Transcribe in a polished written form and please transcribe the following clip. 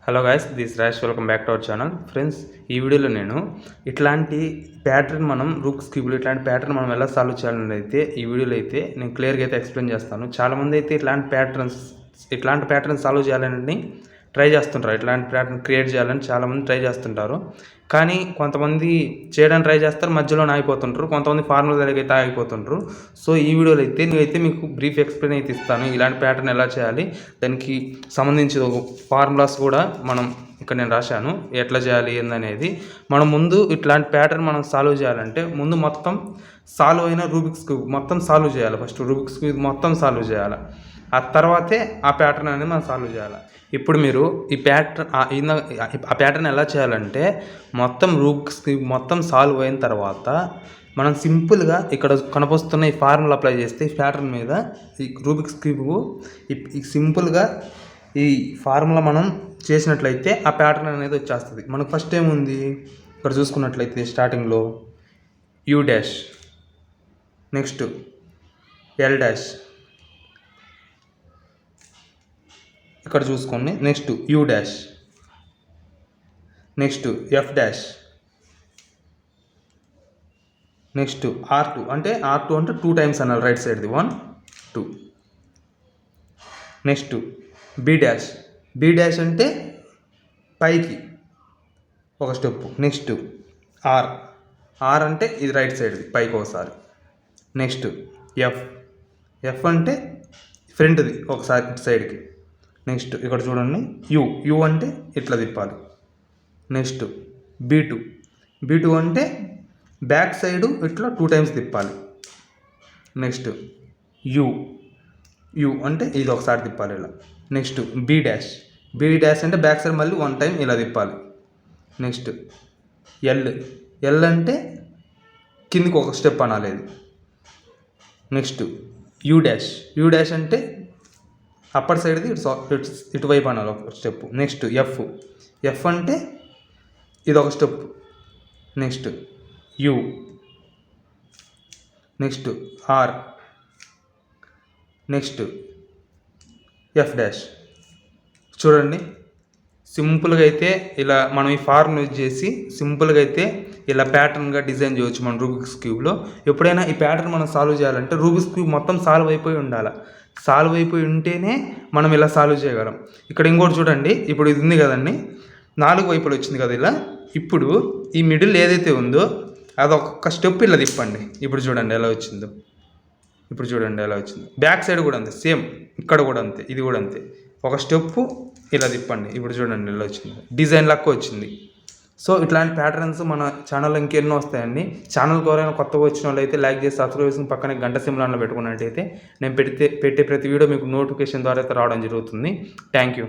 Hello guys, this Rash. Welcome back to our channel. Friends, ఈ వీడియోలో నేను ఇట్లాంటి ప్యాటర్న్ రూక్స్ క్యూబ్లో ఇట్లాంటి ప్యాటర్న్ మనం ఎలా సాల్వ్ చేయాలని అయితే ఈ వీడియోలో అయితే నేను క్లియర్గా అయితే ఎక్స్ప్లెయిన్ చేస్తాను. చాలామంది అయితే ఇట్లాంటి ప్యాటర్న్స్ సాల్వ్ చేయాలని ట్రై చేస్తుంటారు. ఇట్లాంటి ప్యాటర్న్ క్రియేట్ చేయాలని చాలామంది ట్రై చేస్తుంటారు. కానీ కొంతమంది చేయడానికి ట్రై చేస్తారు, మధ్యలోనే ఆగిపోతుంటారు. కొంతమంది ఫార్ములా దగ్గర అయితే ఆగిపోతుంటారు. సో ఈ వీడియోలో అయితే నేనైతే మీకు బ్రీఫ్ ఎక్స్ప్లెయిన్ అయితే ఇస్తాను. ఇలాంటి ప్యాటర్న్ ఎలా చేయాలి, దానికి సంబంధించిన ఫార్ములాస్ కూడా ఇక్కడ నేను రాశాను, ఎట్లా చేయాలి ఏందనేది. మనం ముందు ఇట్లాంటి ప్యాటర్న్ మనం సాల్వ్ చేయాలంటే ముందు మొత్తం సాల్వ్ అయిన రూబిక్స్ క్యూబ్ మొత్తం సాల్వ్ చేయాలి. ఫస్ట్ రూబిక్స్ క్యూబ్ మొత్తం సాల్వ్ చేయాలి, ఆ తర్వాతే ఆ ప్యాటర్న్ అనేది మనం సాల్వ్ చేయాలి. ఇప్పుడు మీరు ఈ ప్యాటర్న్ ఎలా చేయాలంటే మొత్తం రూబిక్స్ క్యూబ్ మొత్తం సాల్వ్ అయిన తర్వాత మనం సింపుల్గా ఇక్కడ కనపస్తున్న ఈ ఫార్ములా అప్లై చేస్తే ఈ ప్యాటర్న్ మీద ఈ రూబిక్స్ క్యూబ్ సింపుల్గా ఈ ఫార్ములా మనం చేసినట్లయితే ఆ ప్యాటర్న్ అనేది వచ్చేస్తుంది. మనకు ఫస్ట్ ఏముంది ఇక్కడ చూసుకున్నట్లయితే స్టార్టింగ్లో you dash, next L dash, ఇక్కడ చూసుకోండి, next U dash, next F dash, next R2 అంటే 2 టైమ్స్ అనాలి రైట్ సైడ్ది 1 2. నెక్స్ట్ బి డాష్ అంటే పైకి ఒక స్టెప్. నెక్స్ట్ ఆర్ అంటే ఇది రైట్ సైడ్ది పైకి ఒకసారి. నెక్స్ట్ ఎఫ్ అంటే ఫ్రంట్ది ఒకసారి ఇటు సైడ్కి. నెక్స్ట్ ఇక్కడ చూడండి యూ అంటే ఇట్లా తిప్పాలి. నెక్స్ట్ బీ2 అంటే బ్యాక్ సైడు ఇట్లా 2 టైమ్స్ తిప్పాలి. నెక్స్ట్ యూ అంటే ఇది ఒకసారి తిప్పాలి ఇలా. నెక్స్ట్ బీ డాష్ అంటే బ్యాక్ సైడ్ మళ్ళీ 1 టైం ఇలా తిప్పాలి. నెక్స్ట్ ఎల్ అంటే కిందికి ఒక స్టెప్ అనాలి ఇది. నెక్స్ట్ యూ డాష్ అంటే అప్పర్ సైడ్ది ఇటువైపు అనాలి ఒక స్టెప్. నెక్స్ట్ ఎఫ్ అంటే ఇది ఒక step. Next U, next R, next F dash. చూడండి, సింపుల్గా అయితే ఇలా మనం ఈ ఫార్మ్ యూజ్ చేసి సింపుల్గా అయితే ఇలా ప్యాటర్న్గా డిజైన్ చేయవచ్చు మన రూబిక్స్ క్యూబ్లో. ఎప్పుడైనా ఈ ప్యాటర్న్ మనం సాల్వ్ చేయాలంటే రూబిక్స్ క్యూబ్ మొత్తం సాల్వ్ అయిపోయి ఉండాలి. సాల్వ్ అయిపోయి ఉంటేనే మనం ఇలా సాల్వ్ చేయగలం. ఇక్కడ ఇంకోటి చూడండి, ఇప్పుడు ఇది ఉంది కదండి, 4 వైపులు వచ్చింది కదా ఇలా. ఇప్పుడు ఈ మిడిల్ ఏదైతే ఉందో అది ఒక్కొక్క స్టెప్ ఇలా తిప్పండి. ఇప్పుడు చూడండి ఎలా వచ్చిందో. బ్యాక్ సైడ్ కూడా అంతే, సేమ్ ఇక్కడ కూడా అంతే, ఇది కూడా అంతే. ఒక స్టెప్ ఇలా తిప్పండి. ఇప్పుడు చూడండి ఎలా వచ్చింది, డిజైన్ లెక్క వచ్చింది. సో ఇట్లాంటి ప్యాటర్న్స్ మన ఛానల్లో ఇంకెన్నో వస్తాయండి. ఛానల్కి ఎవరైనా కొత్తగా వచ్చిన వాళ్ళు అయితే లైక్ చేసి సబ్స్క్రైబ్ చేసి పక్కనే గంట సింబల్ పెట్టుకున్నట్టయితే నేను పెట్టే ప్రతి వీడియో మీకు నోటిఫికేషన్ ద్వారా అయితే రావడం జరుగుతుంది. Thank you.